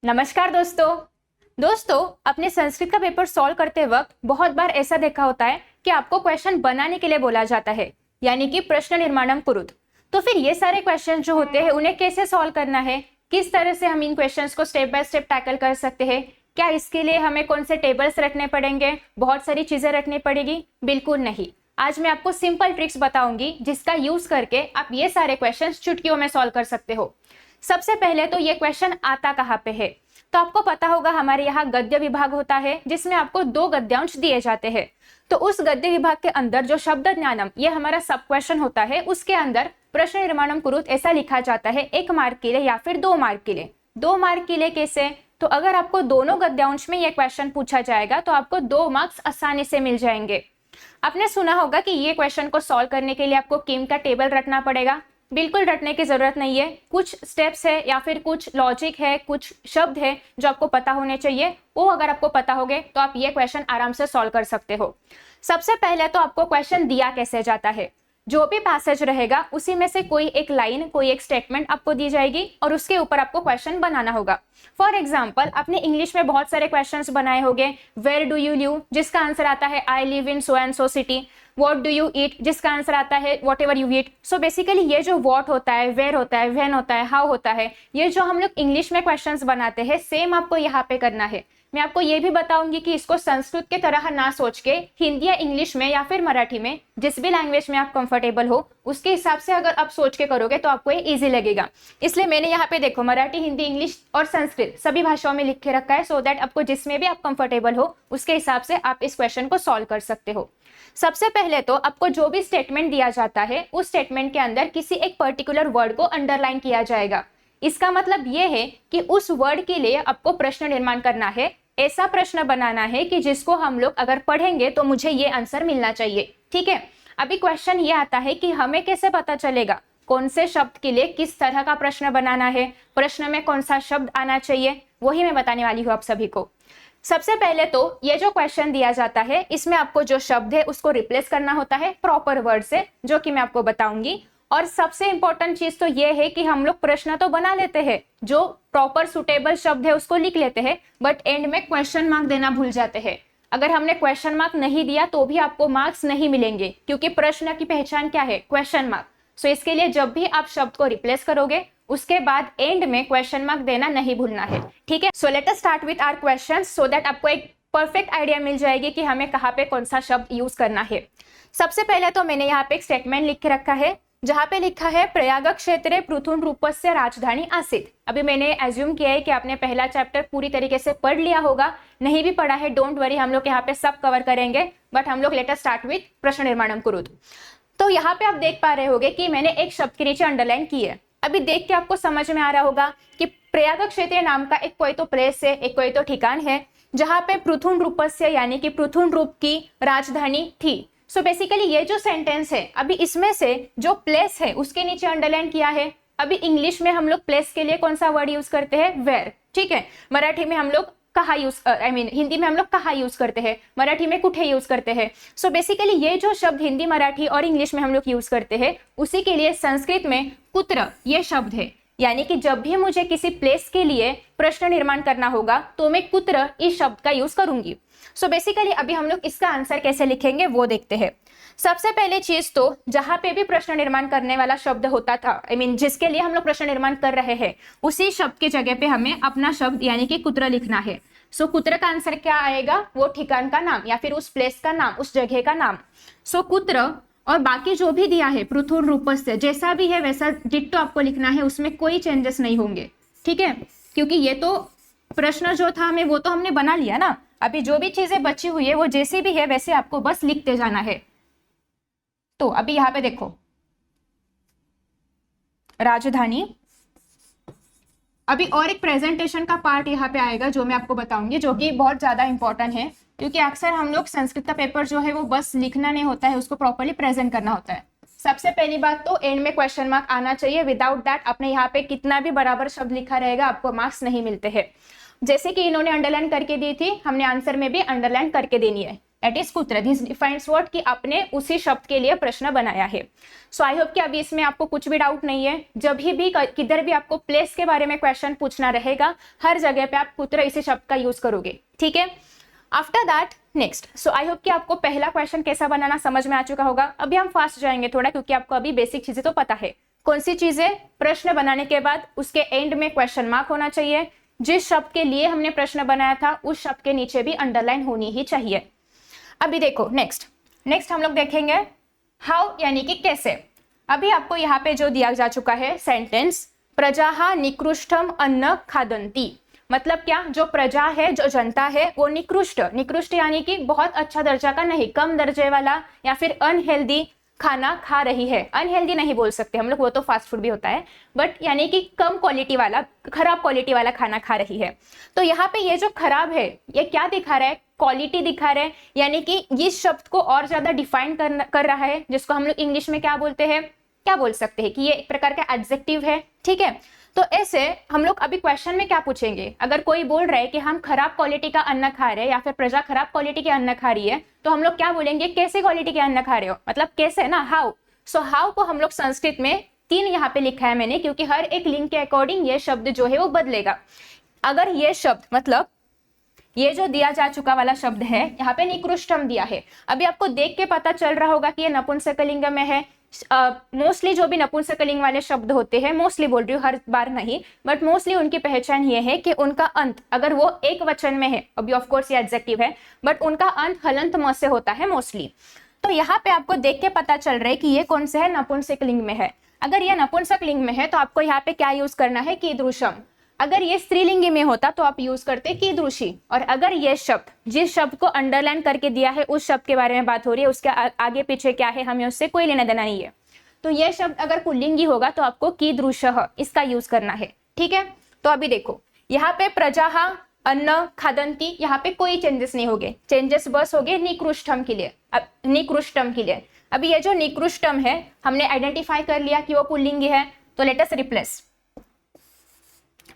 नमस्कार दोस्तों अपने संस्कृत का पेपर सॉल्व करते वक्त बहुत बार ऐसा देखा होता है कि आपको क्वेश्चन बनाने के लिए बोला जाता है, यानी कि प्रश्न निर्माणम कुरुत। तो फिर ये सारे क्वेश्चन जो होते हैं उन्हें कैसे सॉल्व करना है, किस तरह से हम इन क्वेश्चंस को स्टेप बाय स्टेप टैकल कर सकते हैं, क्या इसके लिए हमें कौन से टेबल्स रखने पड़ेंगे, बहुत सारी चीजें रखनी पड़ेगी? बिल्कुल नहीं। आज मैं आपको सिंपल ट्रिक्स बताऊंगी जिसका यूज करके आप ये सारे क्वेश्चन चुटकियों में सॉल्व कर सकते हो। सबसे पहले तो ये क्वेश्चन आता कहाँ पे है? तो आपको पता होगा हमारे यहाँ गद्य विभाग होता है जिसमें आपको 2 गद्यांश दिए जाते हैं। तो उस गद्य विभाग के अंदर जो शब्द ज्ञानम ये हमारा सब क्वेश्चन होता है, उसके अंदर प्रश्न निर्माणम कुरुत ऐसा लिखा जाता है 1 मार्क के लिए या फिर 2 मार्क के लिए। 2 मार्क के लिए कैसे? तो अगर आपको दोनों गद्यांश में ये क्वेश्चन पूछा जाएगा तो आपको 2 मार्क्स आसानी से मिल जाएंगे। आपने सुना होगा कि ये क्वेश्चन को सॉल्व करने के लिए आपको किम का टेबल रखना पड़ेगा। बिल्कुल रटने की जरूरत नहीं है। कुछ स्टेप्स है या फिर कुछ लॉजिक है, कुछ शब्द है जो आपको पता होने चाहिए, वो अगर आपको पता होंगे तो आप ये क्वेश्चन आराम से सॉल्व कर सकते हो। सबसे पहले तो आपको क्वेश्चन दिया कैसे जाता है, जो भी पैसेज रहेगा उसी में से कोई एक लाइन, कोई एक स्टेटमेंट आपको दी जाएगी और उसके ऊपर आपको क्वेश्चन बनाना होगा। फॉर एग्जाम्पल, आपने इंग्लिश में बहुत सारे क्वेश्चंस बनाए होंगे। वेयर डू यू लिव, जिसका आंसर आता है I live in so and so city. What do you eat, जिसका आंसर आता है what ever you eat. So basically ये जो व्हाट होता है, वेयर होता है, व्हेन होता है, हाउ होता है, ये जो हम लोग इंग्लिश में क्वेश्चंस बनाते हैं सेम आपको यहाँ पे करना है। मैं आपको ये भी बताऊंगी कि इसको संस्कृत के तरह ना सोच के हिंदी या इंग्लिश में या फिर मराठी में, जिस भी लैंग्वेज में आप कंफर्टेबल हो उसके हिसाब से अगर आप सोच के करोगे तो आपको ये इजी लगेगा। इसलिए मैंने यहाँ पे देखो मराठी, हिंदी, इंग्लिश और संस्कृत सभी भाषाओं में लिख के रखा है, सो दैट आपको जिसमें भी आप कंफर्टेबल हो उसके हिसाब से आप इस क्वेश्चन को सॉल्व कर सकते हो। सबसे पहले तो आपको जो भी स्टेटमेंट दिया जाता है उस स्टेटमेंट के अंदर किसी एक पर्टिकुलर वर्ड को अंडरलाइन किया जाएगा। इसका मतलब यह है कि उस वर्ड के लिए आपको प्रश्न निर्माण करना है, ऐसा प्रश्न बनाना है कि जिसको हम लोग अगर पढ़ेंगे तो मुझे ये आंसर मिलना चाहिए। ठीक है, अभी क्वेश्चन ये आता है कि हमें कैसे पता चलेगा कौन से शब्द के लिए किस तरह का प्रश्न बनाना है, प्रश्न में कौन सा शब्द आना चाहिए, वही मैं बताने वाली हूँ आप सभी को। सबसे पहले तो ये जो क्वेश्चन दिया जाता है इसमें आपको जो शब्द है उसको रिप्लेस करना होता है प्रॉपर वर्ड से, जो कि मैं आपको बताऊंगी। और सबसे इंपॉर्टेंट चीज तो ये है कि हम लोग प्रश्न तो बना लेते हैं, जो प्रॉपर सुटेबल शब्द है उसको लिख लेते हैं, बट एंड में क्वेश्चन मार्क देना भूल जाते हैं। अगर हमने क्वेश्चन मार्क नहीं दिया तो भी आपको मार्क्स नहीं मिलेंगे, क्योंकि प्रश्न की पहचान क्या है? Question mark. सो इसके लिए जब भी आप शब्द को रिप्लेस करोगे उसके बाद एंड में क्वेश्चन मार्क देना नहीं भूलना है। ठीक है, so let us start with our question so that आपको एक परफेक्ट आइडिया मिल जाएगी कि हमें कहाँ पे कौन सा शब्द यूज करना है। सबसे पहले तो मैंने यहाँ पे एक स्टेटमेंट लिख के रखा है जहां पे लिखा है प्रयाग क्षेत्रे पृथुन रूपस्य राजधानी आसीत। अभी मैंने एज्यूम किया है कि आपने पहला चैप्टर पूरी तरीके से पढ़ लिया होगा, नहीं भी पढ़ा है डोंट वरी, हम लोग यहाँ पे सब कवर करेंगे, बट हम लोग लेट अस स्टार्ट विद प्रश्न निर्माणम कुरुत। तो यहाँ पे आप देख पा रहे होगे कि मैंने एक शब्द के नीचे अंडरलाइन की है। अभी देख के आपको समझ में आ रहा होगा कि प्रयाग क्षेत्र नाम का एक कोई तो प्लेस है, एक कोई तो ठिकान है जहां पे पृथुन रूपस्य यानी कि पृथुन रूप की राजधानी थी। सो बेसिकली ये जो सेंटेंस है, अभी इसमें से जो प्लेस है उसके नीचे अंडरलाइन किया है। अभी इंग्लिश में हम लोग प्लेस के लिए कौन सा वर्ड यूज करते हैं? वेयर। ठीक है, मराठी में हम लोग कहाँ यूज हिंदी में हम लोग कहाँ यूज करते हैं, मराठी में कुठे यूज करते हैं। सो बेसिकली ये जो शब्द हिंदी, मराठी और इंग्लिश में हम लोग यूज करते हैं उसी के लिए संस्कृत में कुत्र ये शब्द है। यानी कि जब भी मुझे किसी प्लेस के लिए प्रश्न निर्माण करना होगा तो मैं कुत्र इस शब्द का यूज करूंगी। सो बेसिकली अभी हम लोग इसका आंसर कैसे लिखेंगे वो देखते हैं। सबसे पहले चीज तो जहां पे भी प्रश्न निर्माण करने वाला शब्द होता था, जिसके लिए हम लोग प्रश्न निर्माण कर रहे हैं, उसी शब्द की जगह पे हमें अपना शब्द यानी कि कुत्र लिखना है। सो कुत्र का आंसर क्या आएगा? वो ठिकान का नाम या फिर उस प्लेस का नाम, उस जगह का नाम। सो कुत्र और बाकी जो भी दिया है पृथुन रूपस्य, जैसा भी है वैसा डिट्टो आपको लिखना है, उसमें कोई चेंजेस नहीं होंगे। ठीक है, क्योंकि ये तो प्रश्न जो था हमें वो तो हमने बना लिया ना। अभी जो भी चीजें बची हुई है वो जैसी भी है वैसे आपको बस लिखते जाना है। तो अभी यहाँ पे देखो राजधानी। अभी और एक प्रेजेंटेशन का पार्ट यहाँ पे आएगा जो मैं आपको बताऊंगी, जो कि बहुत ज्यादा इंपॉर्टेंट है, क्योंकि अक्सर हम लोग संस्कृत का पेपर जो है वो बस लिखना नहीं होता है, उसको प्रॉपर्ली प्रेजेंट करना होता है। सबसे पहली बात तो एंड में क्वेश्चन मार्क आना चाहिए, विदाउट दैट आपने यहाँ पे कितना भी बराबर शब्द लिखा रहेगा आपको मार्क्स नहीं मिलते हैं। जैसे कि इन्होंने अंडरलाइन करके दी थी, हमने आंसर में भी अंडरलाइन करके देनी है। दैट इज कुत्र। दिस डिफाइंस व्हाट, कि आपने उसी शब्द के लिए प्रश्न बनाया है। सो आई होप कि अभी इसमें आपको कुछ भी डाउट नहीं है। जब भी किधर भी आपको प्लेस के बारे में क्वेश्चन पूछना रहेगा, हर जगह पे आप कुत्र इसी शब्द का यूज करोगे, ठीक है। After that next, so I hope कि आपको पहला क्वेश्चन कैसा बनाना समझ में आ चुका होगा। अभी हम फास्ट जाएंगे थोड़ा, क्योंकि आपको अभी बेसिक चीजें तो पता है। कौन सी चीजें? प्रश्न बनाने के बाद उसके एंड में क्वेश्चन मार्क होना चाहिए। जिस शब्द के लिए हमने प्रश्न बनाया था उस शब्द के नीचे भी अंडरलाइन होनी ही चाहिए। अभी देखो नेक्स्ट हम लोग देखेंगे हाउ, यानी कि कैसे। अभी आपको यहाँ पे जो दिया जा चुका है सेंटेंस, प्रजाहा निकृष्टम अन्न खादंती, मतलब क्या? जो प्रजा है, जो जनता है, वो निकृष्ट यानी कि बहुत अच्छा दर्जा का नहीं, कम दर्जे वाला या फिर अनहेल्दी खाना खा रही है। अनहेल्दी नहीं बोल सकते हम लोग, वो तो फास्ट फूड भी होता है, बट यानी कि कम क्वालिटी वाला, खराब क्वालिटी वाला खाना खा रही है। तो यहाँ पे ये जो खराब है, ये क्या दिखा रहा है? क्वालिटी दिखा रहा है, यानी कि इस शब्द को और ज्यादा डिफाइन कर रहा है, जिसको हम लोग इंग्लिश में क्या बोलते हैं, क्या बोल सकते हैं कि ये एक प्रकार का एडजेक्टिव है, ठीक है। तो ऐसे हम लोग अभी क्वेश्चन में क्या पूछेंगे, अगर कोई बोल रहा है कि हम खराब क्वालिटी का अन्न खा रहे हैं या फिर प्रजा खराब क्वालिटी के अन्न खा रही है, तो हम लोग क्या बोलेंगे? कैसे क्वालिटी के अन्न खा रहे हो, मतलब कैसे ना, हाउ। सो हाउ को हम लोग संस्कृत में 3 यहाँ पे लिखा है मैंने, क्योंकि हर एक लिंक के अकॉर्डिंग ये शब्द जो है वो बदलेगा। अगर ये शब्द, मतलब ये जो दिया जा चुका वाला शब्द है, यहाँ पे निकृष्टम दिया है। अभी आपको देख के पता चल रहा होगा कि ये नपुंसकलिंग में है। मोस्टली जो भी नपुंसकलिंग वाले शब्द होते हैं, मोस्टली बोल रही हूँ, हर बार नहीं, बट मोस्टली उनकी पहचान ये है कि उनका अंत, अगर वो एक वचन में है, अभी ऑफ कोर्स ये एडजेक्टिव है, बट उनका अंत हलंत म से होता है मोस्टली। तो यहाँ पे आपको देख के पता चल रहा है कि ये कौन से है, नपुंसकलिंग में है। अगर ये नपुंसकलिंग में है तो आपको यहाँ पे क्या यूज करना है? कीदृशम। अगर ये स्त्रीलिंगी में होता तो आप यूज करते कीदृशी। और अगर ये शब्द, जिस शब्द को अंडरलाइन करके दिया है उस शब्द के बारे में बात हो रही है, उसके आगे पीछे क्या है हमें उससे कोई लेना देना नहीं है। तो ये शब्द अगर पुल्लिंगी होगा तो आपको कीदृशः इसका यूज करना है, ठीक है। तो अभी देखो यहाँ पे प्रजाहा अन्न खादंती, यहाँ पे कोई चेंजेस नहीं हो गए, चेंजेस बस हो गए निकृष्टम के लिए। अब निकृष्टम के लिए, अभी ये जो निकृष्टम है हमने आइडेंटिफाई कर लिया कि वो पुल्लिंगी है, तो लेट अस रिप्लेस।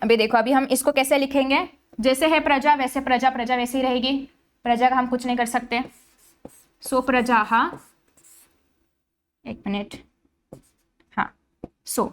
अभी देखो अभी हम इसको कैसे लिखेंगे, जैसे है प्रजा वैसे प्रजा वैसे ही रहेगी, प्रजा का हम कुछ नहीं कर सकते। सो प्रजाहा, एक मिनट, हाँ, सो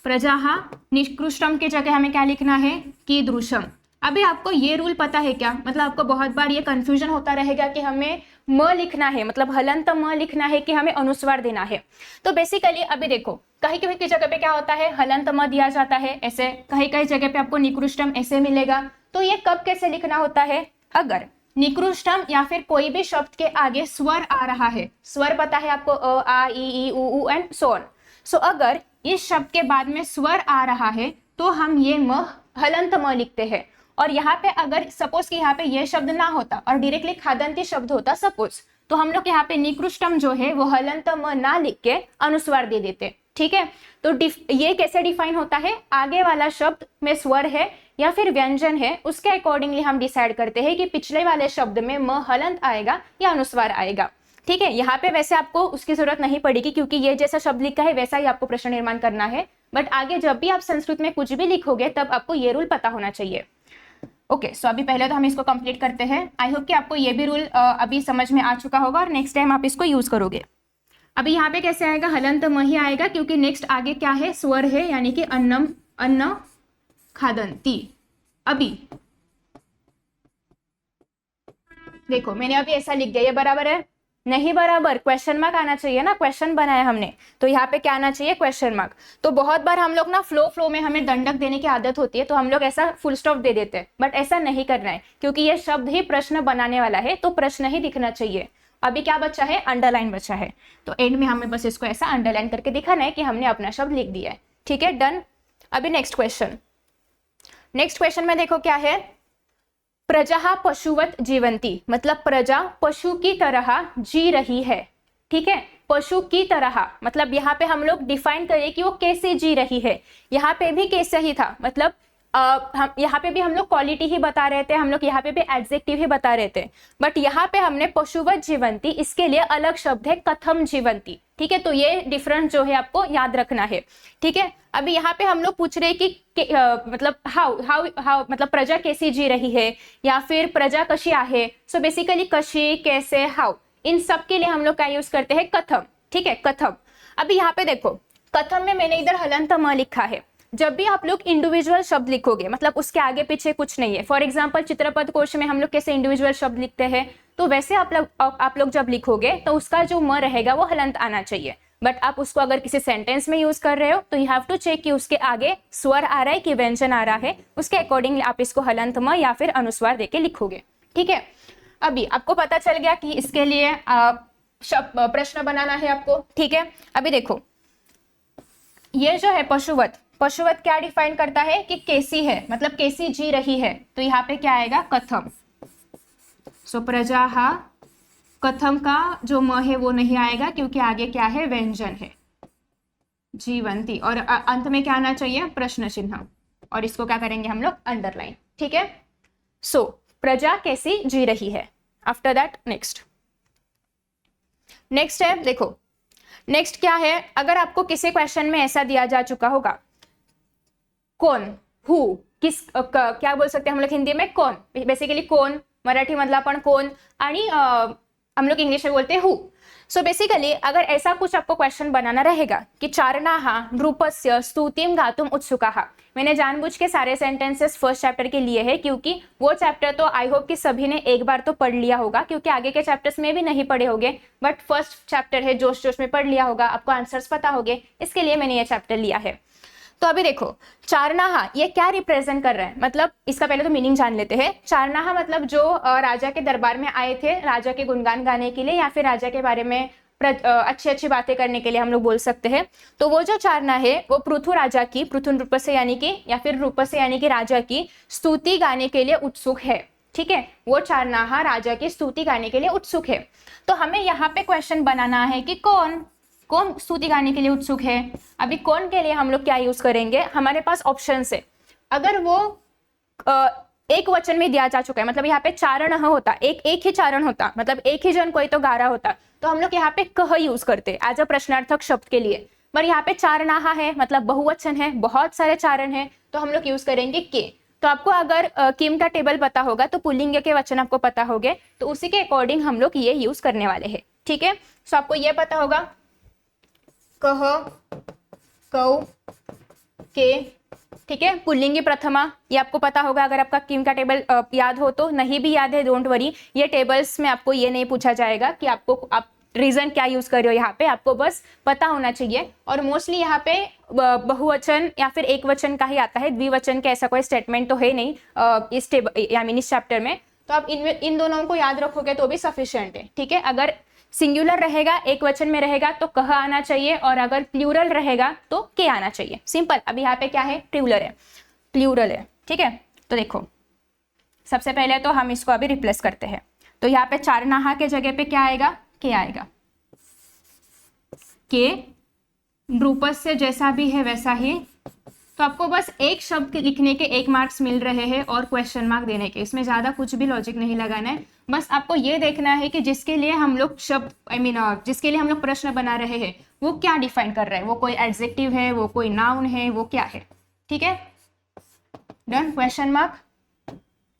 प्रजाहा निकृष्टम की जगह हमें क्या लिखना है? कीदृशम। अभी आपको ये रूल पता है क्या? मतलब आपको बहुत बार ये कंफ्यूजन होता रहेगा कि हमें म लिखना है, मतलब हलंत म लिखना है कि हमें अनुस्वार देना है। तो बेसिकली अभी देखो कहीं कहीं की जगह पे क्या होता है, हलंत म दिया जाता है ऐसे, कहीं कहीं जगह पे आपको निकृष्टम ऐसे मिलेगा। तो ये कब कैसे लिखना होता है? अगर निकृष्टम या फिर कोई भी शब्द के आगे स्वर आ रहा है, स्वर पता है आपको, अ आ ई उ एंड सो ऑन। सो अगर इस शब्द के बाद में स्वर आ रहा है तो हम ये म हलंत म लिखते हैं। और यहाँ पे अगर सपोज कि यहाँ पे ये शब्द ना होता और डायरेक्टली खादंती शब्द होता सपोज, तो हम लोग यहाँ पे निकृष्टम जो है वो हलंत म ना लिख के अनुस्वार दे देते, ठीक है। तो ये कैसे डिफाइन होता है? आगे वाला शब्द में स्वर है या फिर व्यंजन है, उसके अकॉर्डिंगली हम डिसाइड करते हैं कि पिछले वाले शब्द में म हलंत आएगा या अनुस्वार आएगा, ठीक है। यहाँ पे वैसे आपको उसकी जरूरत नहीं पड़ेगी, क्योंकि ये जैसा शब्द लिखा है वैसा ही आपको प्रश्न निर्माण करना है। बट आगे जब भी आप संस्कृत में कुछ भी लिखोगे तब आपको ये रूल पता होना चाहिए। ओके, सो अभी पहले तो हम इसको कंप्लीट करते हैं। आई होप कि आपको ये भी रूल अभी समझ में आ चुका होगा और नेक्स्ट टाइम आप इसको यूज करोगे। अभी यहाँ पे कैसे आएगा? हलंत म ही आएगा, क्योंकि नेक्स्ट आगे क्या है? स्वर है, यानी कि अन्नम अन्न खादंती। अभी देखो मैंने अभी ऐसा लिख दिया, ये बराबर है? नहीं बराबर, क्वेश्चन मार्क आना चाहिए ना, क्वेश्चन बनाया हमने, तो यहाँ पे क्या आना चाहिए? Question mark. तो बहुत बार हम लोग ना फ्लो में हमें दंडक देने की आदत होती है, तो हम लोग ऐसा फुल स्टॉप दे देते हैं, बट ऐसा नहीं करना है, क्योंकि ये शब्द ही प्रश्न बनाने वाला है, तो प्रश्न ही दिखना चाहिए। अभी क्या बचा है? अंडरलाइन बचा है, तो एंड में हमें बस इसको ऐसा अंडरलाइन करके दिखाना है कि हमने अपना शब्द लिख दिया है, ठीक है, डन। अभी नेक्स्ट क्वेश्चन में देखो क्या है, प्रजा पशुवत जीवंती, मतलब प्रजा पशु की तरह जी रही है, ठीक है। पशु की तरह मतलब यहाँ पे हम लोग डिफाइन करें कि वो कैसे जी रही है। यहाँ पे भी कैसे ही था, मतलब हम यहाँ पे भी हम लोग क्वालिटी ही बता रहे थे, हम लोग यहाँ पे भी एडजेक्टिव ही बता रहे थे, बट यहाँ पे हमने पशुवत जीवंती, इसके लिए अलग शब्द है कथम जीवंती। ठीक है, तो ये डिफरेंस जो है आपको याद रखना है। ठीक है, अभी यहाँ पे हम लोग पूछ रहे हैं कि मतलब हाउ हाउ हाउ मतलब प्रजा कैसी जी रही है, या फिर प्रजा कशी आहे। सो बेसिकली कशी, कैसे, हाउ, इन सब के लिए हम लोग क्या यूज करते हैं, कथम। ठीक है, कथम। अभी यहाँ पे देखो, कथम में मैंने इधर हलंत म लिखा है। जब भी आप लोग इंडिविजुअल शब्द लिखोगे, मतलब उसके आगे पीछे कुछ नहीं है, फॉर एग्जांपल चित्रपद कोश में हम लोग कैसे इंडिविजुअल शब्द लिखते हैं, तो वैसे आप लोग जब लिखोगे तो उसका जो म रहेगा वो हलंत आना चाहिए। बट आप उसको अगर किसी सेंटेंस में यूज कर रहे हो तो यू हैव टू चेक कि उसके आगे स्वर आ रहा है कि व्यंजन आ रहा है, उसके अकॉर्डिंगली आप इसको हलंत म या फिर अनुस्वार देके लिखोगे। ठीक है, अभी आपको पता चल गया कि इसके लिए प्रश्न बनाना है आपको। ठीक है, अभी देखो, ये जो है पशुवत, पशुवत क्या डिफाइन करता है कि कैसी है, मतलब कैसी जी रही है, तो यहाँ पे क्या आएगा, कथम। सो प्रजा, कथम का जो म है वो नहीं आएगा क्योंकि आगे क्या है, व्यंजन है, जीवंती, और अंत में क्या आना चाहिए, प्रश्न चिन्ह, और इसको क्या करेंगे हम लोग, अंडरलाइन। ठीक है, सो प्रजा कैसी जी रही है। आफ्टर दैट नेक्स्ट है, देखो नेक्स्ट क्या है, अगर आपको किसी क्वेश्चन में ऐसा दिया जा चुका होगा, कौन, हु, किस, क्या बोल सकते हैं हम लोग हिंदी में, कौन, बेसिकली कौन, मराठी मधला पण कोण, आणि हम लोग इंग्लिश में बोलते हैं हु। सो बेसिकली अगर ऐसा कुछ आपको क्वेश्चन बनाना रहेगा कि चारणाहा नृपस्य स्तुतिम गातुम उत्सुकाः, मैंने जानबूझ के सारे सेंटेंसेस फर्स्ट चैप्टर के लिए है, क्योंकि वो चैप्टर तो आई होप कि सभी ने एक बार तो पढ़ लिया होगा, क्योंकि आगे के चैप्टर्स में भी नहीं पढ़े होंगे, बट फर्स्ट चैप्टर है, जोश जोश में पढ़ लिया होगा, आपको आंसर्स पता होंगे, इसके लिए मैंने ये चैप्टर लिया है। तो अभी देखो, चारणाहा ये क्या रिप्रेजेंट कर रहा है, मतलब इसका पहले तो मीनिंग जान लेते हैं। चारणाहा मतलब जो राजा के दरबार में आए थे राजा के गुणगान गाने के लिए, या फिर राजा के बारे में अच्छी अच्छी बातें करने के लिए हम लोग बोल सकते हैं। तो वो जो चारणा है वो पृथु राजा की, पृथु नृप से यानी कि, या फिर रूप से यानी कि राजा की स्तुति गाने के लिए उत्सुक है। ठीक है, वो चारणाहा राजा की स्तुति गाने के लिए उत्सुक है। तो हमें यहाँ पे क्वेश्चन बनाना है कि कौन कौन स्तुति गाने के लिए उत्सुक है। अभी कौन के लिए हम लोग क्या यूज करेंगे, हमारे पास ऑप्शन है। अगर वो एक वचन में दिया जा चुका है, मतलब यहाँ पे चारण होता, एक ही चारण होता, मतलब एक ही जन कोई तो गा रहा होता, तो हम लोग यहाँ पे कह यूज करते एज अ प्रश्नार्थक शब्द के लिए। पर यहाँ पे चारणाहा है, मतलब बहुवचन है, बहुत सारे चारण है, तो हम लोग यूज करेंगे के। तो आपको अगर किम का टेबल पता होगा तो पुल्लिंग के वचन आपको पता होंगे, तो उसी के अकॉर्डिंग हम लोग ये यूज करने वाले हैं। ठीक है, सो आपको ये पता होगा, कह, कौ, के। ठीक है, पुल्लिंगी प्रथमा ये आपको पता होगा, अगर आपका किम का टेबल याद हो तो, नहीं भी याद है डोंट वरी, ये टेबल्स में आपको ये नहीं पूछा जाएगा कि आपको आप रीजन क्या यूज कर रहे हो, यहाँ पे आपको बस पता होना चाहिए। और मोस्टली यहाँ पे बहुवचन या फिर एक वचन का ही आता है, द्विवचन का ऐसा कोई स्टेटमेंट तो है नहीं इस टेबल या मीन इस चैप्टर में, तो आप इन दोनों को याद रखोगे तो भी सफिशिएंट है। ठीक है, अगर सिंगुलर रहेगा, एक वचन में रहेगा तो कह आना चाहिए, और अगर प्लूरल रहेगा तो के आना चाहिए, सिंपल। अभी यहाँ पे क्या है, प्लूरल है। ठीक है, तो देखो सबसे पहले तो हम इसको अभी रिप्लेस करते हैं, तो यहाँ पे चारणाहा के जगह पे क्या आएगा, के आएगा। के नृपस्य जैसा भी है वैसा ही, तो आपको बस एक शब्द लिखने के 1 मार्क्स मिल रहे हैं और क्वेश्चन मार्क देने के, इसमें ज्यादा कुछ भी लॉजिक नहीं लगाना है। बस आपको ये देखना है कि जिसके लिए हम लोग शब्द जिसके लिए हम लोग प्रश्न बना रहे हैं वो क्या डिफाइन कर रहा है, वो कोई एडजेक्टिव है, वो कोई नाउन है, वो क्या है। ठीक है, डन, क्वेश्चन मार्क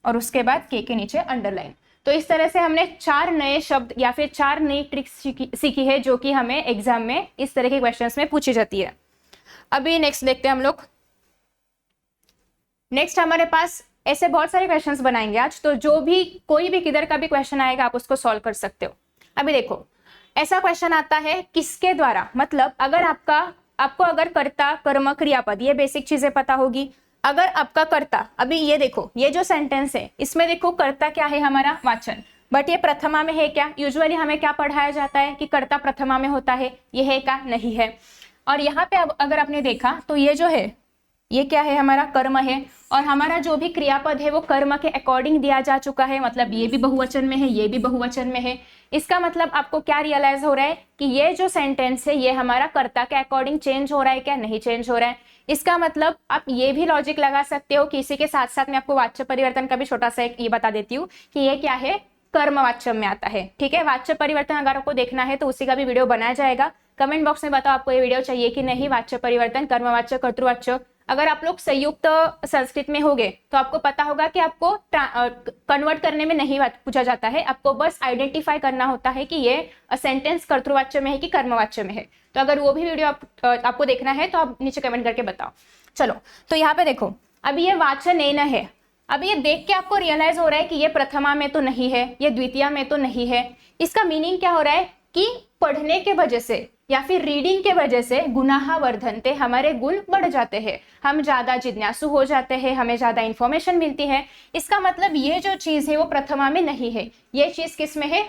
और उसके बाद के नीचे अंडरलाइन। तो इस तरह से हमने 4 नए शब्द या फिर 4 नई ट्रिक्स सीखी है, जो कि हमें एग्जाम में इस तरह के क्वेश्चंस में पूछी जाती है। अभी नेक्स्ट देखते हैं हम लोग। नेक्स्ट हमारे पास ऐसे बहुत सारे क्वेश्चंस बनाएंगे आज, तो जो भी कोई भी किधर का भी क्वेश्चन आएगा आप उसको सॉल्व कर सकते हो। अभी देखो, ऐसा क्वेश्चन आता है किसके द्वारा, मतलब अगर आपको अगर कर्ता, कर्म, क्रियापद ये बेसिक चीजें पता होगी। अगर आपका कर्ता, अभी ये देखो, ये जो सेंटेंस है इसमें देखो कर्ता क्या है, हमारा वाचन, बट ये प्रथमा में है क्या। यूजुअली हमें क्या पढ़ाया जाता है कि कर्ता प्रथमा में होता है, ये है क्या, नहीं है। और यहाँ पे अब अगर आपने देखा तो ये जो है ये क्या है, हमारा कर्म है, और हमारा जो भी क्रियापद है वो कर्म के अकॉर्डिंग दिया जा चुका है, मतलब ये भी बहुवचन में है, ये भी बहुवचन में है। इसका मतलब आपको क्या रियलाइज हो रहा है कि ये जो सेंटेंस है ये हमारा कर्ता के अकॉर्डिंग चेंज हो रहा है क्या, नहीं चेंज हो रहा है। इसका मतलब आप ये भी लॉजिक लगा सकते हो कि इसी के साथ साथ मैं आपको वाच्य परिवर्तन का भी छोटा सा एक ये बता देती हूँ कि ये क्या है, कर्मवाच्य में आता है। ठीक है, वाच्य परिवर्तन अगर आपको देखना है तो उसी का भी वीडियो बनाया जाएगा। कमेंट बॉक्स में बताओ आपको ये वीडियो चाहिए कि नहीं, वाच्य परिवर्तन, कर्मवाच्य, कर्तृवाच्य। अगर आप लोग संयुक्त संस्कृत में होगे तो आपको पता होगा कि आपको कन्वर्ट करने में नहीं पूछा जाता है, आपको बस आइडेंटिफाई करना होता है कि ये सेंटेंस कर्तृवाच्य में है कि कर्मवाच्य में है। तो अगर वो भी वीडियो आपको देखना है तो आप नीचे कमेंट करके बताओ। चलो, तो यहाँ पे देखो, अभी ये वाचनेन है। अभी ये देख के आपको रियलाइज हो रहा है कि ये प्रथमा में तो नहीं है, ये द्वितीया में तो नहीं है। इसका मीनिंग क्या हो रहा है कि पढ़ने के वजह से या फिर रीडिंग के वजह से गुणाः वर्धन्ते, हमारे गुण बढ़ जाते हैं, हम ज्यादा जिज्ञासु हो जाते हैं, हमें ज्यादा इंफॉर्मेशन मिलती है। इसका मतलब ये जो चीज है वो प्रथमा में नहीं है, ये चीज किस में है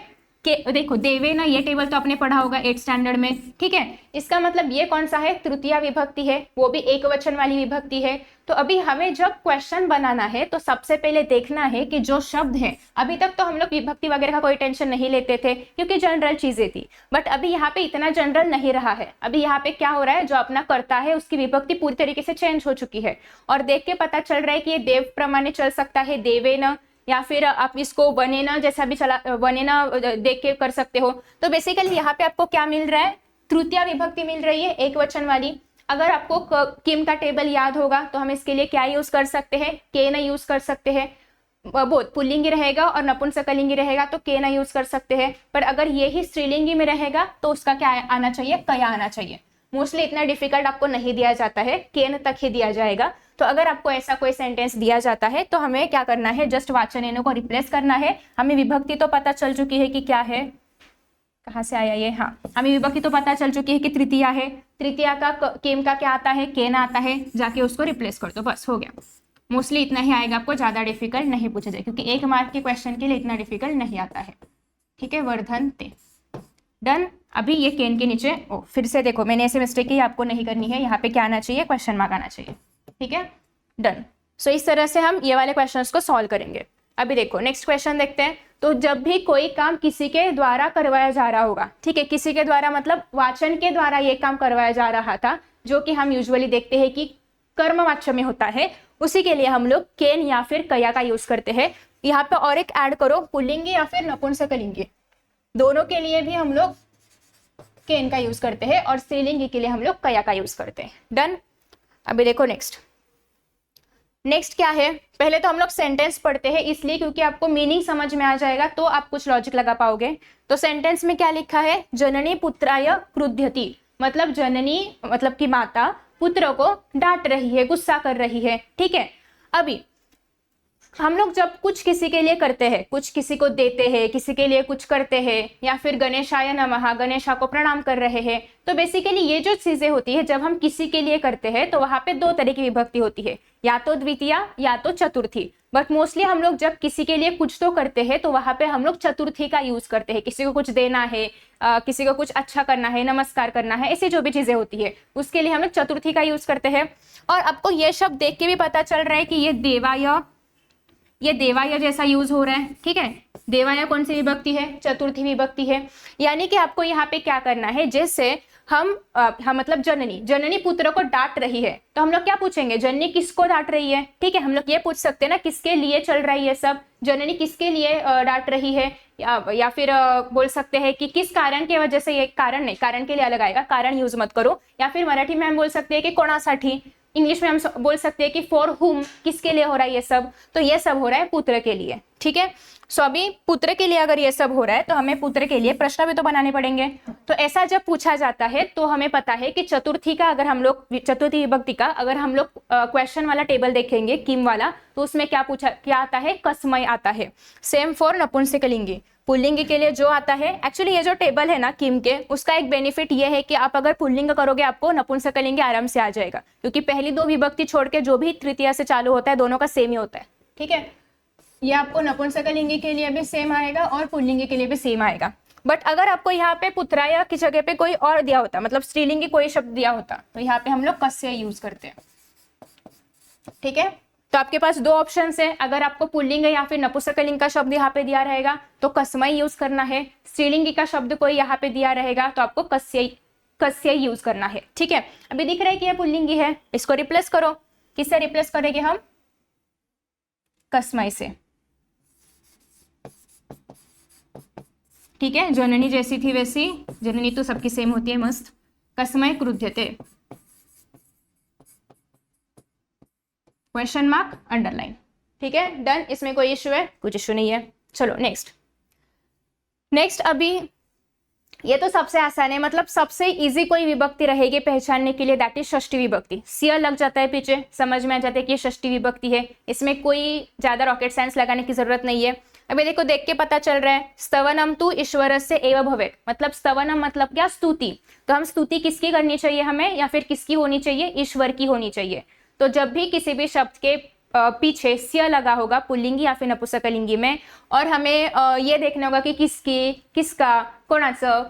कि देखो देवे ना, ये टेबल तो आपने पढ़ा होगा 8th स्टैंडर्ड में। ठीक है, इसका मतलब ये कौन सा है, तृतीया विभक्ति है, वो भी एक वचन वाली विभक्ति है। तो अभी हमें जब क्वेश्चन बनाना है तो सबसे पहले देखना है कि जो शब्द है, अभी तक तो हम लोग विभक्ति वगैरह का कोई टेंशन नहीं लेते थे क्योंकि जनरल चीजें थी, बट अभी यहाँ पे इतना जनरल नहीं रहा है। अभी यहाँ पे क्या हो रहा है, जो अपना कर्ता है उसकी विभक्ति पूरी तरीके से चेंज हो चुकी है और देख के पता चल रहा है कि ये देव प्रमाणे चल सकता है, देवेन, या फिर आप इसको वनेना जैसा भी चला, वनेना देख के कर सकते हो। तो बेसिकली यहाँ पे आपको क्या मिल रहा है, तृतीया विभक्ति मिल रही है, एक वचन वाली। अगर आपको किम का टेबल याद होगा तो हम इसके लिए क्या यूज कर सकते हैं, के न यूज कर सकते हैं। बहुत पुल्लिंगी रहेगा और नपुंसकलिंगी रहेगा तो के न यूज कर सकते हैं, पर अगर यही स्त्रीलिंगी में रहेगा तो उसका क्या आना चाहिए, कया आना चाहिए। मोस्टली इतना डिफिकल्ट आपको नहीं दिया जाता है, केन तक ही दिया जाएगा। तो अगर आपको ऐसा कोई सेंटेंस दिया जाता है तो हमें क्या करना है, जस्ट वाचनेन को रिप्लेस करना है। हमें विभक्ति तो पता चल चुकी है कि क्या है, कहाँ से आया ये, हाँ हमें विभक्ति तो पता चल चुकी है कि तृतीया है। तृतीया का केम का क्या आता है, केन आता है, जाके उसको रिप्लेस कर दो, बस हो गया। मोस्टली इतना ही आएगा, आपको ज्यादा डिफिकल्ट नहीं पूछा जाए क्योंकि 1 मार्क के क्वेश्चन के लिए इतना डिफिकल्ट नहीं आता है। ठीक है, वर्धन्ते, डन। अभी ये केन के नीचे फिर से देखो, मैंने ऐसे मिस्टेक की, आपको नहीं करनी है। यहाँ पे क्या आना चाहिए, क्वेश्चन मार्क आना चाहिए। ठीक है, डन। सो इस तरह से हम ये वाले क्वेश्चंस को सॉल्व करेंगे। अभी देखो नेक्स्ट क्वेश्चन देखते हैं। तो जब भी कोई काम किसी के द्वारा करवाया जा रहा होगा, ठीक है, किसी के द्वारा मतलब वाचन के द्वारा ये काम करवाया जा रहा था, जो कि हम यूजुअली देखते हैं कि कर्मवाच्य में होता है, उसी के लिए हम लोग केन या फिर कया का यूज करते हैं। यहाँ पे और एक ऐड करो, पुल्लिंगी या फिर नपुंसकलिंगी, दोनों के लिए भी हम लोग केन का यूज करते हैं और स्त्रीलिंगी के लिए हम लोग कया का यूज करते हैं। डन। अभी देखो नेक्स्ट क्या है, पहले तो हम लोग सेंटेंस पढ़ते हैं, इसलिए क्योंकि आपको मीनिंग समझ में आ जाएगा तो आप कुछ लॉजिक लगा पाओगे। तो सेंटेंस में क्या लिखा है, जननी पुत्राय क्रुध्यति, मतलब जननी मतलब कि माता पुत्र को डांट रही है, गुस्सा कर रही है। ठीक है, अभी हम लोग जब कुछ किसी के लिए करते हैं, कुछ किसी को देते हैं, किसी के लिए कुछ करते हैं, या फिर गणेशाय नमः, गणेशा को प्रणाम कर रहे हैं, तो बेसिकली ये जो चीजें होती है जब हम किसी के लिए करते हैं तो वहां पे 2 तरह की विभक्ति होती है, या तो द्वितीया या तो चतुर्थी। बट मोस्टली हम लोग जब किसी के लिए कुछ तो करते हैं तो वहां पे हम लोग चतुर्थी का यूज करते हैं। किसी को कुछ देना है, किसी को कुछ अच्छा करना है, नमस्कार करना है, ऐसी जो भी चीजें होती है उसके लिए हम लोग चतुर्थी का यूज करते हैं। और आपको ये शब्द देख के भी पता चल रहा है कि ये देवाय, ये देवाय जैसा यूज हो रहा है। ठीक है, देवाय कौन सी विभक्ति है, चतुर्थी विभक्ति है। यानी कि आपको यहाँ पे क्या करना है, जैसे हम मतलब जननी पुत्र को डांट रही है, तो हम लोग क्या पूछेंगे, जननी किसको डांट रही है। ठीक है, हम लोग ये पूछ सकते हैं ना, किसके लिए चल रही है सब, जननी किसके लिए डांट रही है, या फिर बोल सकते हैं कि किस कारण की वजह से, ये कारण नहीं, कारण के लिए अलग आएगा, कारण यूज मत करो। या फिर मराठी में हम बोल सकते हैं कि कोणासाठी, इंग्लिश में हम बोल सकते हैं कि फॉर हुम, किसके लिए हो रहा है ये सब, तो ये सब हो रहा है पुत्र के लिए। ठीक है, सो अभी पुत्र के लिए अगर ये सब हो रहा है तो हमें पुत्र के लिए प्रश्न भी तो बनाने पड़ेंगे। तो ऐसा जब पूछा जाता है तो हमें पता है कि चतुर्थी का, अगर हम लोग चतुर्थी विभक्ति का अगर हम लोग क्वेश्चन वाला टेबल देखेंगे किम वाला, तो उसमें क्या आता है, कसमय आता है। सेम फॉर नपुंसकलिंगी, पुल्लिंग के लिए जो आता है, एक्चुअली ये जो टेबल है ना किम के, उसका एक बेनिफिट ये है कि आप अगर पुल्लिंग करोगे आपको नपुंसकलिंग आराम से आ जाएगा, क्योंकि पहली 2 विभक्ति छोड़ के जो भी तृतीया से चालू होता है दोनों का सेम ही होता है। ठीक है, ये आपको नपुंसकलिंगी के लिए भी सेम आएगा और पुल्लिंगी के लिए भी सेम आएगा। बट अगर आपको यहाँ पे पुत्राय की जगह पे कोई और दिया होता, मतलब स्त्रीलिंगी कोई शब्द दिया होता, तो यहाँ पे हम लोग कस्य यूज करते हैं। ठीक है, तो आपके पास 2 ऑप्शन है, अगर आपको पुल्लिंग या फिर नपुंसकलिंग का शब्द यहाँ पे दिया रहेगा तो कस्मय यूज करना है, स्त्रीलिंगी का शब्द कोई यहाँ पे दिया रहेगा तो आपको कस्य यूज करना है। ठीक है, अभी दिख रहा है कि यह पुल्लिंगी है, इसको रिप्लेस करो। किससे रिप्लेस करेंगे हम? कस्मै से। ठीक है, जननी जैसी थी वैसी, जननी तो सबकी सेम होती है, मस्त। कस्मै क्रुध्यते, क्वेश्चन मार्क अंडरलाइन। ठीक है, डन। इसमें कोई इश्यू है? कुछ इश्यू नहीं है। चलो नेक्स्ट अभी ये तो सबसे आसान है, मतलब सबसे इजी कोई विभक्ति रहेगी पहचानने के लिए, दैट इज षष्ठी विभक्ति। सिया लग जाता है पीछे, समझ में आ जाता है कि ये षष्ठी विभक्ति है, इसमें कोई ज्यादा रॉकेट साइंस लगाने की जरूरत नहीं है। अभी देखो, देख के पता चल रहा है, स्तवनम तु ईश्वरस्य एव भवेत्, मतलब स्तवनम मतलब क्या? स्तुति। तो हम स्तुति किसकी करनी चाहिए हमें, या फिर किसकी होनी चाहिए? ईश्वर की होनी चाहिए। तो जब भी किसी भी शब्द के पीछे सिया लगा होगा पुल्लिंगी या फिर नपुंसकलिंगी में, और हमें ये देखना होगा कि किसकी, किसका, कोणाचं,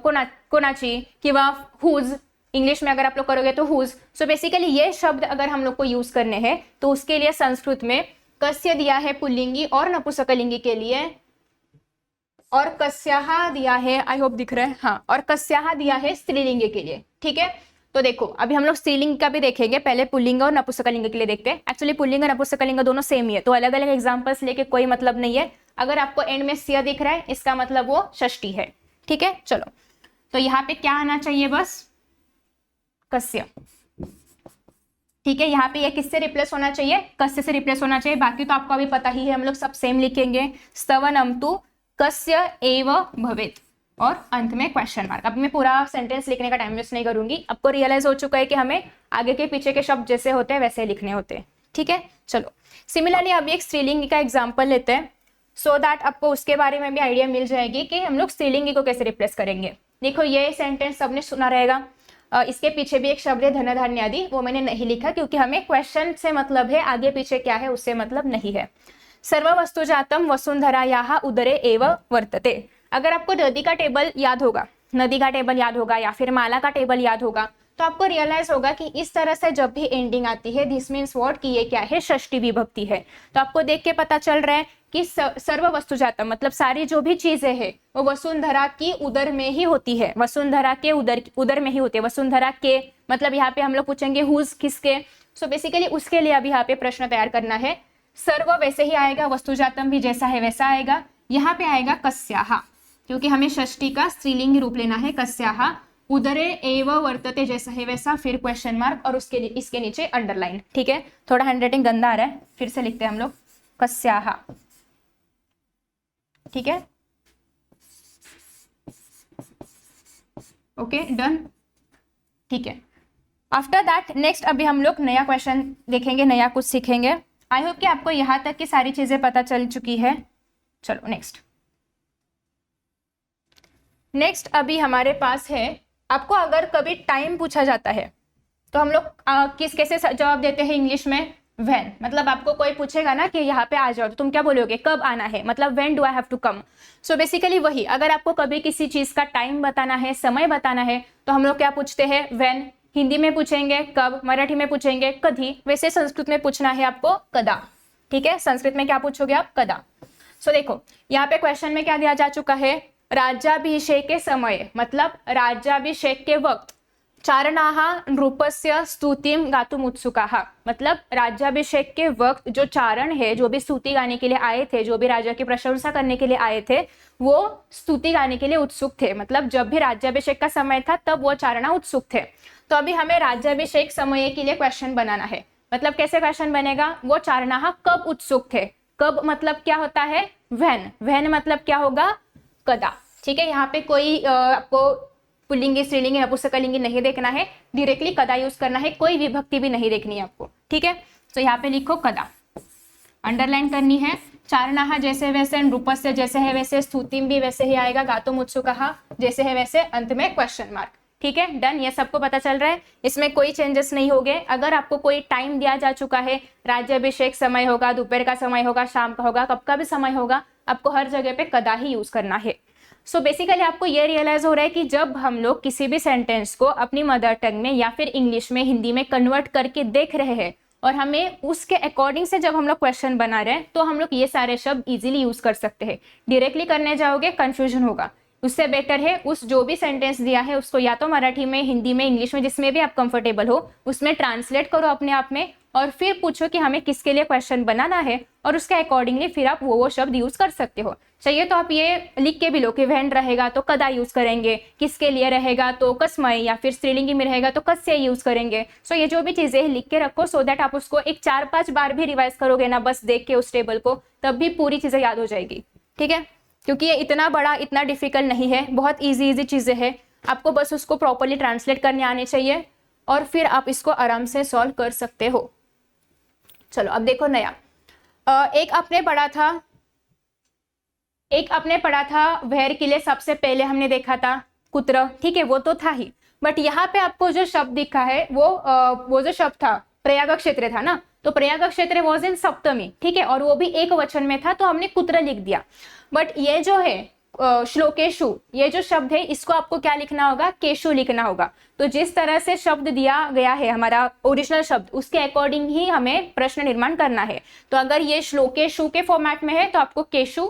कोणाची, किंवा हुज, इंग्लिश में अगर आप लोग करोगे तो हुज। सो बेसिकली ये शब्द अगर हम लोग को यूज करने हैं तो उसके लिए संस्कृत में कस्य दिया है पुल्लिंगी और नपुंसकलिंगी के लिए, और कस्याहा दिया है, आई होप दिख रहा है, हाँ, और कस्याहा दिया है स्त्रीलिंगी के लिए। ठीक है, तो देखो अभी हम लोग स्त्रीलिंग का भी देखेंगे, पहले पुल्लिंग और नपुंसकलिंग के लिए देखते हैं। एक्चुअली पुल्लिंग और नपुंसकलिंग दोनों सेम ही है, तो अलग अलग एग्जांपल्स लेके कोई मतलब नहीं है। अगर आपको एंड में सिया दिख रहा है, इसका मतलब वो षष्ठी है। ठीक है, चलो, तो यहाँ पे क्या आना चाहिए? बस कस्य। ठीक है, यहाँ पे ये किससे रिप्लेस होना चाहिए? कस्य से रिप्लेस होना चाहिए। बाकी तो आपको अभी पता ही है, हम लोग सब सेम लिखेंगे। स्तवनम तु कस्य एव भवेत्, और अंत में क्वेश्चन मार्क। अब मैं पूरा सेंटेंस लिखने का टाइम वेस्ट नहीं करूंगी, आपको रियलाइज हो चुका है कि हमें आगे के पीछे के शब्द जैसे होते हैं वैसे लिखने होते हैं। ठीक है, चलो सिमिलरली अभी एक स्त्रीलिंगी का एग्जांपल लेते हैं, सो दैट आपको उसके बारे में भी आइडिया मिल जाएगी कि हम लोग स्त्रीलिंगी को कैसे रिप्लेस करेंगे। देखो, ये सेंटेंस सबने सुना रहेगा, इसके पीछे भी एक शब्द है धन धान्यादि, वो मैंने नहीं लिखा क्योंकि हमें क्वेश्चन से मतलब है, आगे पीछे क्या है उससे मतलब नहीं है। सर्व वस्तु जातम वसुंधरायाः उदरे एव वर्तते। अगर आपको नदी का टेबल याद होगा, नदी का टेबल याद होगा या फिर माला का टेबल याद होगा, तो आपको रियलाइज होगा कि इस तरह से जब भी एंडिंग आती है, दिस मीन्स व्हाट, कि ये क्या है? षष्ठी विभक्ति है। तो आपको देख के पता चल रहा है कि सर्व वस्तु जातम मतलब सारी जो भी चीजें हैं वो वसुंधरा की उदर में ही होती है, वसुंधरा के उदर में ही होती है। वसुंधरा के मतलब यहाँ पे हम लोग पूछेंगे हुज, किसके। सो बेसिकली उसके लिए अभी यहाँ पे प्रश्न तैयार करना है। सर्व वैसे ही आएगा, वस्तु जातम भी जैसा है वैसा आएगा। यहाँ पे आएगा कस्याहा, क्योंकि हमें षष्ठी का स्त्रीलिंग रूप लेना है। कस्याहा उदरे एव वर्तते जैसा है वैसा, फिर क्वेश्चन मार्क, और उसके इसके नीचे अंडरलाइन। ठीक है, थोड़ा हैंडराइटिंग गंदा आ रहा है, फिर से लिखते हैं हम लोग कस्याहा। ठीक है, ओके, डन। ठीक है, आफ्टर दैट नेक्स्ट अभी हम लोग नया क्वेश्चन देखेंगे, नया कुछ सीखेंगे। आई होप कि आपको यहां तक की सारी चीजें पता चल चुकी है। चलो नेक्स्ट अभी हमारे पास है, आपको अगर कभी टाइम पूछा जाता है तो हम लोग कैसे जवाब देते हैं इंग्लिश में? व्हेन। मतलब आपको कोई पूछेगा ना कि यहाँ पे आ जाओ, तो तुम क्या बोलोगे? कब आना है, मतलब when do I have to come. So basically वही, अगर आपको कभी किसी चीज का टाइम बताना है, समय बताना है, तो हम लोग क्या पूछते हैं? व्हेन। हिंदी में पूछेंगे कब, मराठी में पूछेंगे कधी, वैसे संस्कृत में पूछना है आपको कदा। ठीक है, संस्कृत में क्या पूछोगे आप? कदा। सो देखो यहाँ पे क्वेश्चन में क्या दिया जा चुका है? राज्याभिषेक के समय, मतलब राज्याभिषेक के वक्त, चारणाः नृपस्य स्तुतिम गातुम उत्सुकाः, मतलब राज्याभिषेक के वक्त जो चारण है, जो भी स्तुति गाने के लिए आए थे, जो भी राजा की प्रशंसा करने के लिए आए थे, वो स्तुति गाने के लिए उत्सुक थे। मतलब जब भी राज्याभिषेक का समय था तब वो चारणा उत्सुक थे। तो अभी हमें राज्याभिषेक समय के लिए क्वेश्चन बनाना है। मतलब कैसे क्वेश्चन बनेगा? वो चारणाः कब उत्सुक थे। कब मतलब क्या होता है? व्हेन। व्हेन मतलब क्या होगा? कदा। ठीक है, यहाँ पे कोई आपको पुल्लिंगी, स्त्रीलिंगी, नपुंसकलिंगी नहीं देखना है, डायरेक्टली कदा यूज करना है, कोई विभक्ति भी नहीं देखनी है आपको। ठीक है, तो यहाँ पे लिखो कदा, अंडरलाइन करनी है। चारणाः जैसे वैसे, नृपस्य जैसे है वैसे, स्तुतिम भी वैसे ही आएगा, गातुम उत्सुकाः जैसे है वैसे, अंत में क्वेश्चन मार्क। ठीक है, डन। ये सबको पता चल रहा है, इसमें कोई चेंजेस नहीं होंगे। अगर आपको कोई टाइम दिया जा चुका है, राज्याभिषेक समय होगा, दोपहर का समय होगा, शाम का होगा, कब का भी समय होगा, आपको हर जगह पे कदा ही यूज करना है। सो बेसिकली आपको ये रियलाइज हो रहा है कि जब हम लोग किसी भी सेंटेंस को अपनी मदर टंग में या फिर इंग्लिश में, हिंदी में कन्वर्ट करके देख रहे हैं और हमें उसके अकॉर्डिंग से जब हम लोग क्वेश्चन बना रहे हैं, तो हम लोग ये सारे शब्द इजीली यूज कर सकते हैं। डायरेक्टली करने जाओगे कंफ्यूजन होगा। उससे बेटर है उस जो भी सेंटेंस दिया है उसको या तो मराठी में, हिंदी में, इंग्लिश में, जिसमें भी आप कंफर्टेबल हो उसमें ट्रांसलेट करो अपने आप में और फिर पूछो कि हमें किसके लिए क्वेश्चन बनाना है और उसके अकॉर्डिंगली फिर आप वो शब्द यूज कर सकते हो। चाहिए तो आप ये लिख के भी लो कि व्हेन रहेगा तो कदा यूज करेंगे, किसके लिए रहेगा तो कस्मय, या फिर स्त्रीलिंगी में रहेगा तो कस्य यूज करेंगे। सो ये जो भी चीजें हैं लिख के रखो सो दैट आप उसको एक 4-5 बार भी रिवाइज करोगे ना बस देख के उस टेबल को, तब भी पूरी चीजें याद हो जाएगी। ठीक है, क्योंकि ये इतना बड़ा, इतना डिफिकल्ट नहीं है, बहुत इजी चीजें हैं। आपको बस उसको प्रॉपरली ट्रांसलेट करने आने चाहिए और फिर आप इसको आराम से सॉल्व कर सकते हो। चलो अब देखो नया, एक आपने पढ़ा था वेर के लिए सबसे पहले हमने देखा था कुत्र, ठीक है वो तो था ही, बट यहाँ पे आपको जो शब्द दिखा है वो जो शब्द था प्रयाग क्षेत्र था ना, तो प्रयाग क्षेत्र वॉज इन सप्तमी, ठीक है, और वो भी एक वचन में था तो हमने कुत्र लिख दिया। बट ये जो है श्लोकेशु, ये जो शब्द है इसको आपको क्या लिखना होगा, केशु लिखना होगा। तो जिस तरह से शब्द दिया गया है हमारा ओरिजिनल शब्द उसके अकॉर्डिंग ही हमें प्रश्न निर्माण करना है। तो अगर ये श्लोकेशु के फॉर्मेट में है तो आपको केशु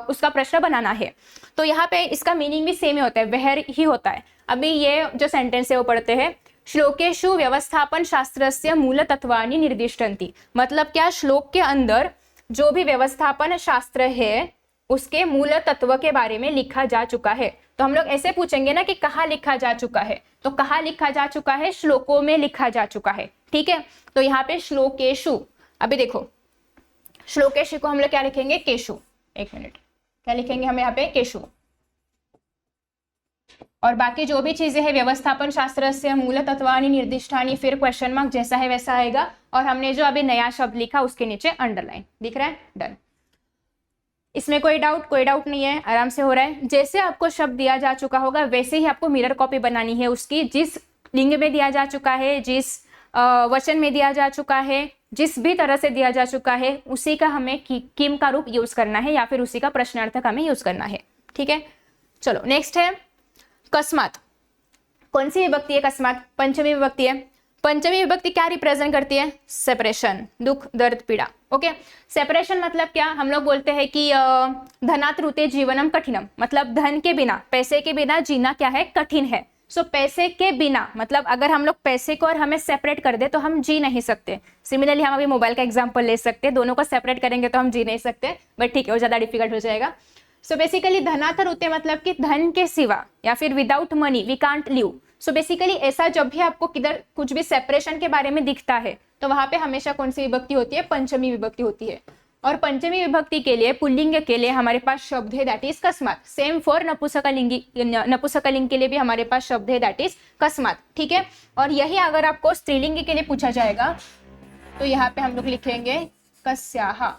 उसका प्रश्न बनाना है। तो यहाँ पे इसका मीनिंग भी सेम ही होता है, वह ही होता है। अभी ये जो सेंटेंस है वो पढ़ते हैं, श्लोकेशु व्यवस्थापन शास्त्रस्य मूल तत्वानि निर्दिष्टन्ति। मतलब क्या, श्लोक के अंदर जो भी व्यवस्थापन शास्त्र है उसके मूल तत्व के बारे में लिखा जा चुका है। तो हम लोग ऐसे पूछेंगे ना कि कहाँ लिखा जा चुका है, तो कहाँ लिखा जा चुका है, श्लोकों में लिखा जा चुका है। ठीक है, तो यहाँ पे श्लोकेशु, अभी देखो श्लोकेशु को हम लोग क्या लिखेंगे, केशु। एक मिनट, क्या लिखेंगे हम यहाँ पे, केशु। और बाकी जो भी चीजें हैं व्यवस्थापन शास्त्र से मूल तत्वानि निर्दिष्टानि, फिर क्वेश्चन मार्क जैसा है वैसा आएगा। और हमने जो अभी नया शब्द लिखा उसके नीचे अंडरलाइन दिख रहा है, डन। इसमें कोई डाउट नहीं है, आराम से हो रहा है। जैसे आपको शब्द दिया जा चुका होगा वैसे ही आपको मिरर कॉपी बनानी है उसकी, जिस लिंग में दिया जा चुका है, जिस वचन में दिया जा चुका है, जिस भी तरह से दिया जा चुका है उसी का हमें किम का रूप यूज करना है या फिर उसी का प्रश्नार्थक हमें यूज करना है। ठीक है, चलो नेक्स्ट है कस्मात। कौन सी विभक्ति है कस्मात, पंचमी विभक्ति है। पंचमी विभक्ति क्या रिप्रेजेंट करती है, सेपरेशन, दुख दर्द पीड़ा। ओके, सेपरेशन मतलब क्या, हम लोग बोलते हैं कि धनात् रुते जीवनम कठिनम, मतलब धन के बिना, पैसे के बिना जीना क्या है, कठिन है। सो पैसे के बिना मतलब अगर हम लोग पैसे को और हमें सेपरेट कर दे तो हम जी नहीं सकते। सिमिलरली हम अभी मोबाइल का एग्जांपल ले सकते हैं, दोनों को सेपरेट करेंगे तो हम जी नहीं सकते, बट ठीक है वो ज्यादा डिफिकल्ट हो जाएगा। सो बेसिकली धनात् रुते मतलब कि धन के सिवा या फिर without money we can't live. So basically ऐसा जब भी आपको किधर कुछ भी सेपरेशन के बारे में दिखता है तो वहां पे हमेशा कौन सी विभक्ति होती है, पंचमी विभक्ति होती है। और पंचमी विभक्ति के लिए पुल्लिंग के लिए हमारे पास शब्द है दैट इज कस्मात। सेम फॉर नपुंसकलिंग के लिए भी हमारे पास शब्द है दैट इज कस्मात। ठीक है, और यही अगर आपको स्त्रीलिंग के लिए पूछा जाएगा तो यहाँ पे हम लोग लिखेंगे कस्याहा।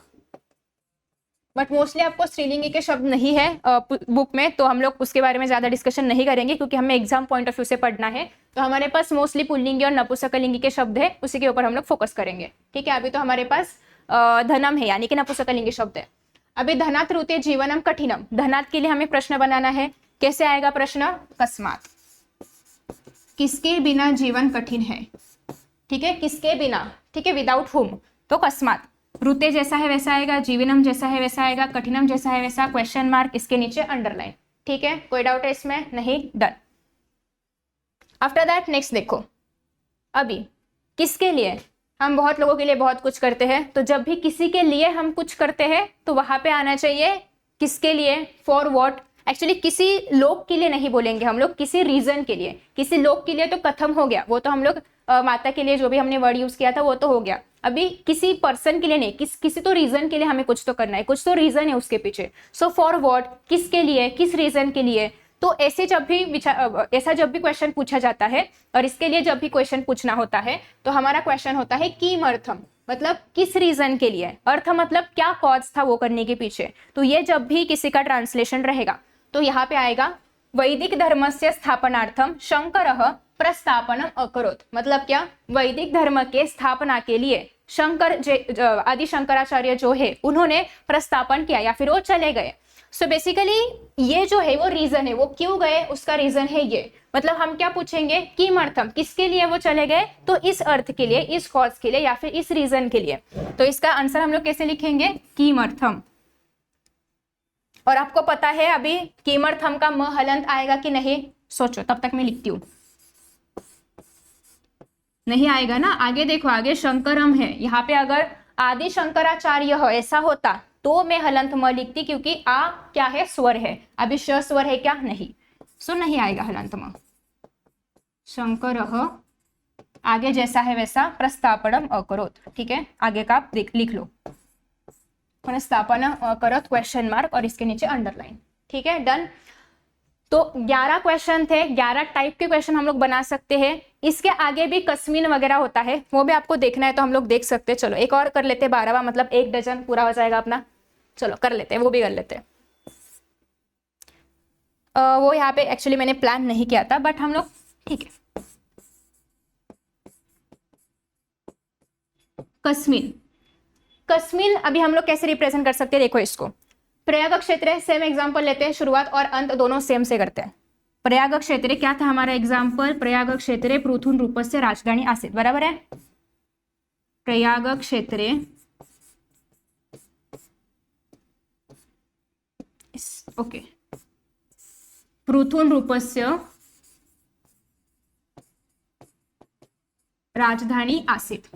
बट मोस्टली आपको स्त्रीलिंगी के शब्द नहीं है बुक में, तो हम लोग उसके बारे में ज्यादा डिस्कशन नहीं करेंगे क्योंकि हमें एग्जाम पॉइंट ऑफ व्यू से पढ़ना है। तो हमारे पास मोस्टली पुल्लिंगी और नपुंसकलिंगी के शब्द है, उसी के ऊपर हम लोग फोकस करेंगे। ठीक है, अभी तो हमारे पास धनम है यानी कि नपुंसकलिंगी शब्द है। अभी धनात् रुते जीवनम कठिनम, धनात् के लिए हमें प्रश्न बनाना है। कैसे आएगा प्रश्न, कस्मात, किसके बिना जीवन कठिन है। ठीक है, किसके बिना, ठीक है, विदाउट हुम, तो कस्मात। रुते जैसा है वैसा आएगा, जीवनम जैसा है वैसा आएगा, कठिनम जैसा है वैसा, क्वेश्चन मार्क, इसके नीचे अंडरलाइन। ठीक है, कोई डाउट है इसमें, नहीं, डन। आफ्टर दैट नेक्स्ट देखो, अभी किसके लिए, हम बहुत लोगों के लिए बहुत कुछ करते हैं, तो जब भी किसी के लिए हम कुछ करते हैं तो वहां पे आना चाहिए किसके लिए, फॉर व्हाट। एक्चुअली किसी लोग के लिए नहीं बोलेंगे हम लोग, किसी रीजन के लिए। किसी लोग के लिए तो खत्म हो गया, वो तो हम लोग माता के लिए जो भी हमने वर्ड यूज किया था वो तो हो गया। अभी किसी पर्सन के लिए नहीं, किसी तो रीजन के लिए हमें कुछ तो करना है, कुछ तो रीजन है उसके पीछे। सो फॉर व्हाट, किसके लिए, किस रीजन के लिए। तो ऐसा जब भी क्वेश्चन पूछा जाता है और इसके लिए जब भी क्वेश्चन पूछना होता है तो हमारा क्वेश्चन होता है किमर्थम, मतलब किस रीजन के लिए, अर्थ मतलब क्या कॉज था वो करने के पीछे। तो ये जब भी किसी का ट्रांसलेशन रहेगा तो यहाँ पे आएगा वैदिक धर्मस्य स्थापनार्थम शंकरः प्रस्थापनम अकरोत्। मतलब क्या, वैदिक धर्म के स्थापना के लिए आदि शंकराचार्य जो है उन्होंने प्रस्थापन किया या फिर वो चले गए। सो बेसिकली ये जो है वो रीजन है, वो क्यों गए उसका रीजन है ये। मतलब हम क्या पूछेंगे, किमर्थम, किसके लिए वो चले गए, तो इस अर्थ के लिए, इस कॉज के लिए या फिर इस रीजन के लिए। तो इसका आंसर हम लोग कैसे लिखेंगे, किमर्थम। और आपको पता है अभी कीमर्थम का म हलंत आएगा कि नहीं, सोचो, तब तक मैं लिखती हूँ। नहीं आएगा ना, आगे देखो, आगे शंकरम है, यहाँ पे अगर आदि शंकराचार्य हो ऐसा होता तो मैं हलंत म लिखती, क्योंकि आ क्या है, स्वर है, अभी श स्वर है क्या, नहीं, सो नहीं आएगा हलंत म। शंकर आगे जैसा है वैसा प्रस्तापनम अकरोत, ठीक है, आगे का आप लिख लो, प्रस्तापन अकरोत क्वेश्चन मार्क और इसके नीचे अंडरलाइन, ठीक है, डन। तो 11 क्वेश्चन थे, 11 टाइप के क्वेश्चन हम लोग बना सकते हैं। इसके आगे भी कस्मीन वगैरह होता है, वो भी आपको देखना है तो हम लोग देख सकते हैं। चलो एक और कर लेते हैं, 12वां, मतलब 1 डजन पूरा हो जाएगा अपना। चलो कर लेते हैं, वो भी कर लेते हैं। वो यहाँ पे एक्चुअली मैंने प्लान नहीं किया था, बट हम लोग, ठीक है। कस्मीन, कस्मीन अभी हम लोग कैसे रिप्रेजेंट कर सकते हैं, देखो इसको, प्रयाग क्षेत्र है, सेम एग्जांपल लेते हैं, शुरुआत और अंत दोनों सेम से करते हैं। प्रयाग क्षेत्र क्या था हमारा एग्जांपल, प्रयाग क्षेत्र पृथुन रूपस्य राजधानी आसीत, बराबर है। प्रयाग क्षेत्र ओके, पृथुन रूपस्य राजधानी आसीत।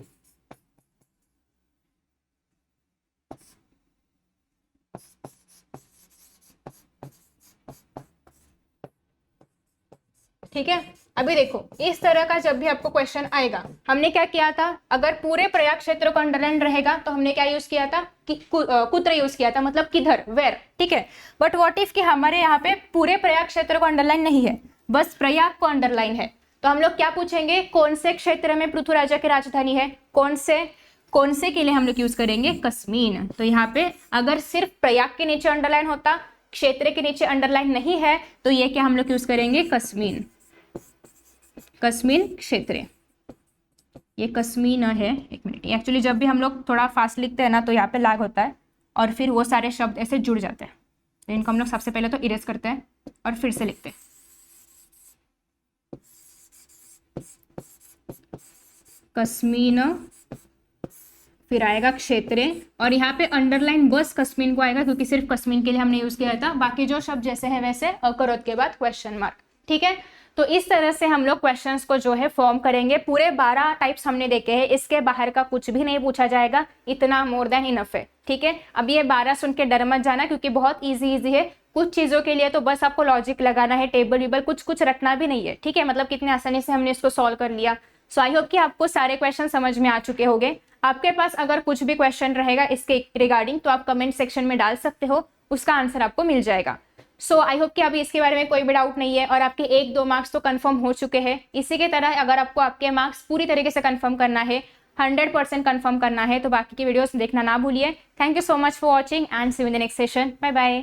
ठीक है, अभी देखो इस तरह का जब भी आपको क्वेश्चन आएगा, हमने क्या किया था, अगर पूरे प्रयाग क्षेत्र को अंडरलाइन रहेगा तो हमने क्या यूज किया था, कि कुत्र यूज किया था, मतलब किधर, वेर, ठीक है। बट व्हाट इफ कि हमारे यहाँ पे पूरे प्रयाग क्षेत्र को अंडरलाइन नहीं है, बस प्रयाग को अंडरलाइन है, तो हम लोग क्या पूछेंगे, कौन से क्षेत्र में पृथु राजा की राजधानी है, कौन से के लिए हम लोग यूज करेंगे, कस्मीन। तो यहाँ पे अगर सिर्फ प्रयाग के नीचे अंडरलाइन होता, क्षेत्र के नीचे अंडरलाइन नहीं है, तो ये क्या हम लोग यूज करेंगे, कस्मीन, कस्मीन क्षेत्र, ये कस्मीन है। एक मिनट, एक्चुअली जब भी हम लोग थोड़ा फास्ट लिखते हैं ना तो यहाँ पे लैग होता है और फिर वो सारे शब्द ऐसे जुड़ जाते हैं, तो इनको हम लोग सबसे पहले तो इरेज करते हैं और फिर से लिखते हैं। कस्मीन, फिर आएगा क्षेत्र, और यहाँ पे अंडरलाइन बस कस्मीन को आएगा क्योंकि सिर्फ कस्मीन के लिए हमने यूज किया था, बाकी जो शब्द जैसे है वैसे अकरोत के बाद क्वेश्चन मार्क, ठीक है। तो इस तरह से हम लोग क्वेश्चंस को जो है फॉर्म करेंगे। पूरे 12 टाइप्स हमने देखे हैं, इसके बाहर का कुछ भी नहीं पूछा जाएगा, इतना मोर देन इनफ है, ठीक है। अब ये 12 सुन के डर मत जाना, क्योंकि बहुत इजी है। कुछ चीजों के लिए तो बस आपको लॉजिक लगाना है, टेबल वेबल कुछ रखना भी नहीं है, ठीक है। मतलब कितने आसानी से हमने इसको सॉल्व कर लिया। सो आई होप कि आपको सारे क्वेश्चन समझ में आ चुके होंगे। आपके पास अगर कुछ भी क्वेश्चन रहेगा इसके रिगार्डिंग तो आप कमेंट सेक्शन में डाल सकते हो, उसका आंसर आपको मिल जाएगा। सो आई होप कि अभी इसके बारे में कोई भी डाउट नहीं है और आपके 1-2 मार्क्स तो कंफर्म हो चुके हैं। इसी के तरह अगर आपको आपके मार्क्स पूरी तरीके से कंफर्म करना है, 100% कंफर्म करना है, तो बाकी की वीडियोस देखना ना भूलिए। Thank you so much for watching and see you in the next session. Bye bye.